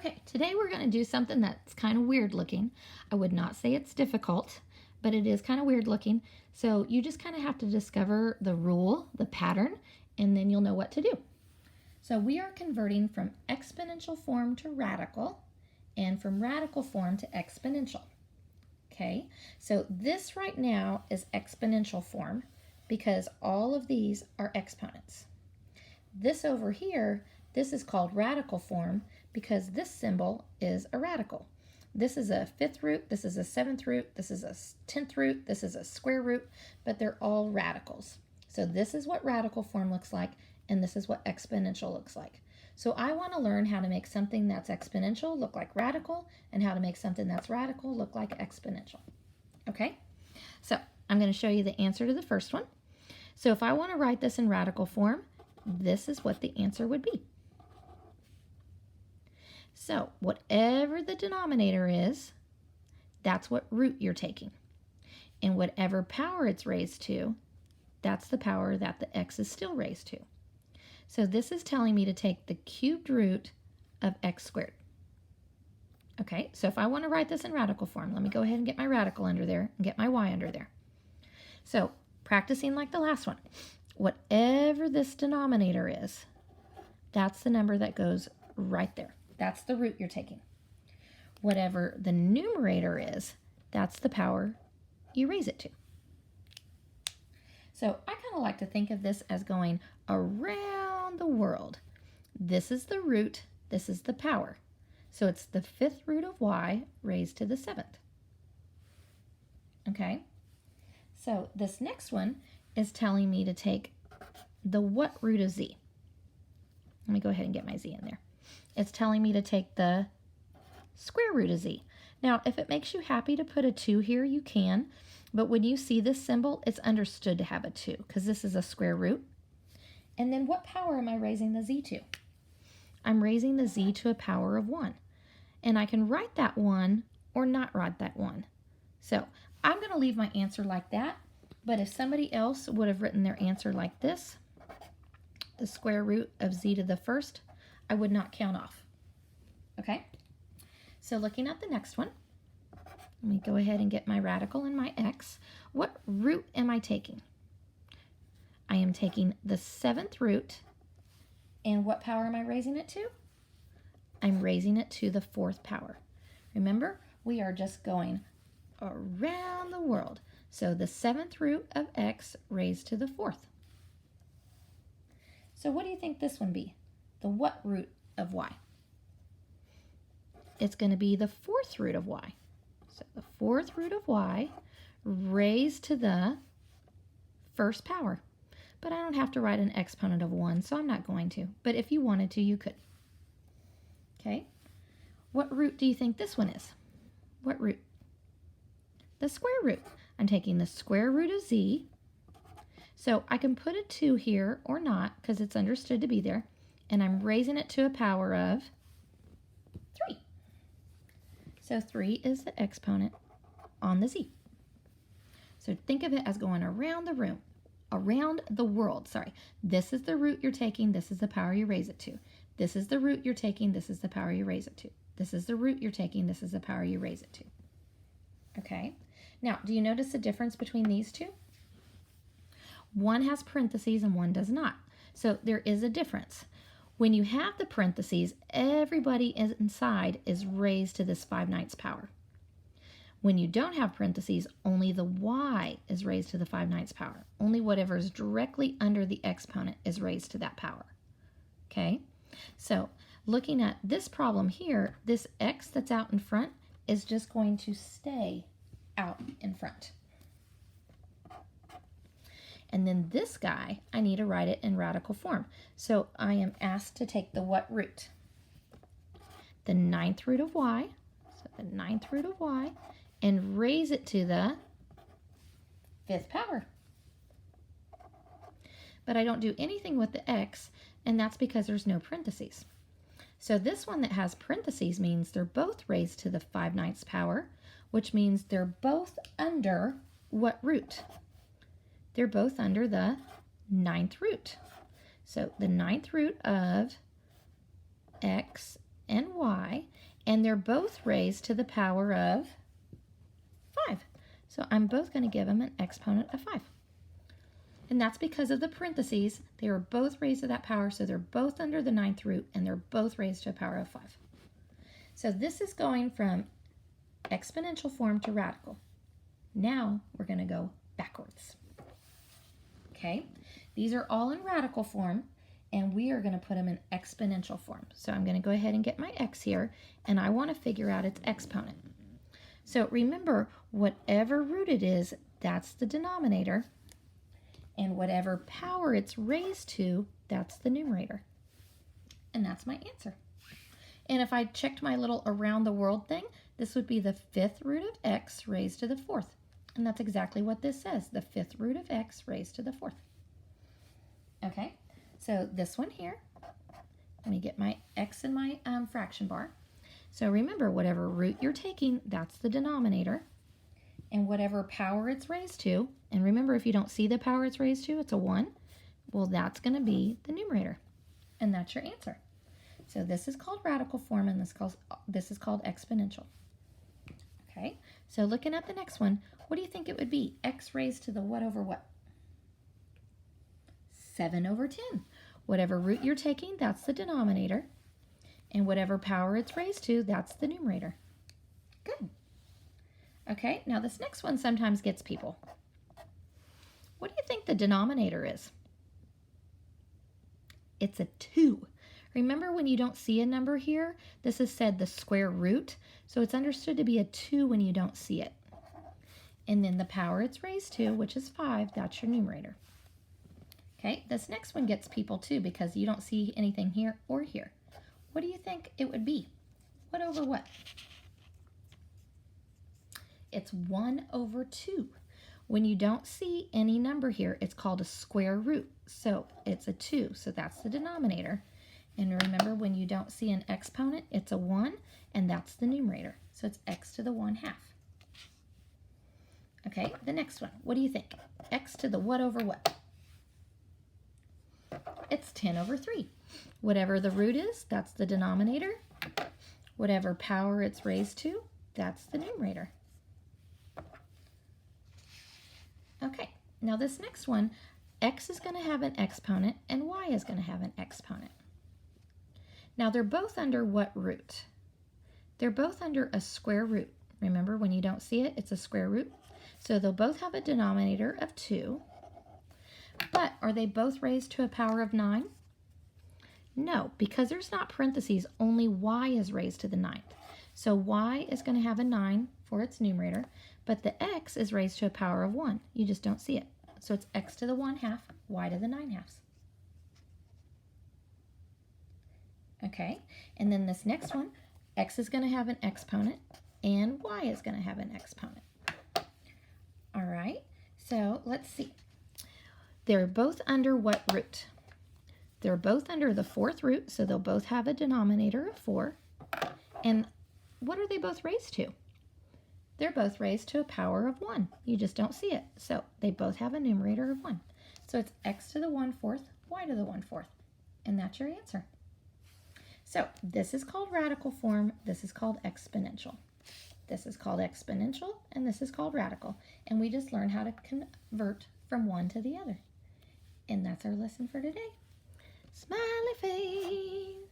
Okay, today we're going to do something that's kind of weird looking. I would not say it's difficult, but it is kind of weird looking. So you just kind of have to discover the rule, the pattern, and then you'll know what to do. So we are converting from exponential form to radical and from radical form to exponential. Okay, so this right now is exponential form because all of these are exponents. This over here, this is called radical form because this symbol is a radical. This is a fifth root, this is a seventh root, this is a 10th root, this is a square root, but they're all radicals. So this is what radical form looks like, and this is what exponential looks like. So I want to learn how to make something that's exponential look like radical, and how to make something that's radical look like exponential. Okay? So I'm going to show you the answer to the first one. So if I want to write this in radical form, this is what the answer would be. So whatever the denominator is, that's what root you're taking. And whatever power it's raised to, that's the power that the x is still raised to. So this is telling me to take the cubed root of x squared. Okay, so if I want to write this in radical form, let me go ahead and get my radical under there and get my y under there. So practicing like the last one, whatever this denominator is, that's the number that goes right there. That's the root you're taking. Whatever the numerator is, that's the power you raise it to. So I kind of like to think of this as going around the world. This is the root, this is the power. So it's the fifth root of y raised to the seventh. Okay? So this next one is telling me to take the what root of z. Let me go ahead and get my z in there. It's telling me to take the square root of z. Now, if it makes you happy to put a 2 here, you can. But when you see this symbol, it's understood to have a 2 because this is a square root. And then what power am I raising the z to? I'm raising the z to a power of 1. And I can write that 1 or not write that 1. So I'm going to leave my answer like that. But if somebody else would have written their answer like this, the square root of z to the first, I would not count off. Okay? So looking at the next one, let me go ahead and get my radical and my x. What root am I taking? I am taking the seventh root, and what power am I raising it to? I'm raising it to the fourth power. Remember, we are just going around the world. So the seventh root of x raised to the fourth. So what do you think this one be? The what root of y? It's going to be the fourth root of y. So the fourth root of y raised to the first power. But I don't have to write an exponent of 1, so I'm not going to. But if you wanted to, you could. Okay? What root do you think this one is? What root? The square root. I'm taking the square root of z. So I can put a 2 here or not because it's understood to be there. And I'm raising it to a power of 3. So 3 is the exponent on the z. So think of it as going around the room, around the world, sorry. This is the root you're taking, this is the power you raise it to. This is the root you're taking, this is the power you raise it to. This is the root you're taking, this is the power you raise it to. Okay, now do you notice the difference between these two? One has parentheses and one does not. So there is a difference. When you have the parentheses, everybody inside is raised to this 5/9 power. When you don't have parentheses, only the y is raised to the 5/9 power. Only whatever is directly under the exponent is raised to that power. Okay? So looking at this problem here, this x that's out in front is just going to stay out in front. And then this guy, I need to write it in radical form. So I am asked to take the what root? The 9th root of y, so the 9th root of y, and raise it to the 5th power. But I don't do anything with the x, and that's because there's no parentheses. So this one that has parentheses means they're both raised to the 5/9 power, which means they're both under what root? They're both under the 9th root. So the 9th root of x and y, and they're both raised to the power of 5. So I'm both going to give them an exponent of 5. And that's because of the parentheses. They are both raised to that power, so they're both under the 9th root, and they're both raised to a power of 5. So this is going from exponential form to radical. Now we're going to go backwards. Okay, these are all in radical form, and we are going to put them in exponential form. So I'm going to go ahead and get my x here, and I want to figure out its exponent. So remember, whatever root it is, that's the denominator, and whatever power it's raised to, that's the numerator. And that's my answer. And if I checked my little around the world thing, this would be the 5th root of x raised to the 4th. And that's exactly what this says, the 5th root of x raised to the 4th. Okay, so this one here, let me get my x in my fraction bar. So remember, whatever root you're taking, that's the denominator. And whatever power it's raised to, and remember, if you don't see the power it's raised to, it's a 1, well, that's going to be the numerator. And that's your answer. So this is called radical form, and this is called exponential. Okay, so looking at the next one, what do you think it would be? X raised to the what over what? 7 over 10. Whatever root you're taking, that's the denominator. And whatever power it's raised to, that's the numerator. Good. Okay, now this next one sometimes gets people. What do you think the denominator is? It's a 2. Remember, when you don't see a number here, this is said the square root, so it's understood to be a 2 when you don't see it. And then the power it's raised to, which is 5, that's your numerator. Okay, this next one gets people too because you don't see anything here or here. What do you think it would be? What over what? It's 1 over 2. When you don't see any number here, it's called a square root. So it's a 2, so that's the denominator. And remember, when you don't see an exponent, it's a 1, and that's the numerator. So it's x to the 1/2. Okay, the next one. What do you think? X to the what over what? It's 10 over 3. Whatever the root is, that's the denominator. Whatever power it's raised to, that's the numerator. Okay, now this next one, x is going to have an exponent and y is going to have an exponent. Now they're both under what root? They're both under a square root. Remember, when you don't see it, it's a square root. So they'll both have a denominator of 2. But are they both raised to a power of 9? No, because there's not parentheses, only y is raised to the 9th. So y is going to have a 9 for its numerator, but the x is raised to a power of 1. You just don't see it. So it's x to the 1/2, y to the 9/2. Okay, and then this next one, x is going to have an exponent and y is going to have an exponent. All right, so let's see. They're both under what root? They're both under the 4th root, so they'll both have a denominator of 4. And what are they both raised to? They're both raised to a power of 1. You just don't see it. So they both have a numerator of 1. So it's x to the 1/4, y to the 1/4. And that's your answer. So this is called radical form. This is called exponential. This is called exponential, and this is called radical. And we just learned how to convert from one to the other. And that's our lesson for today. Smiley face.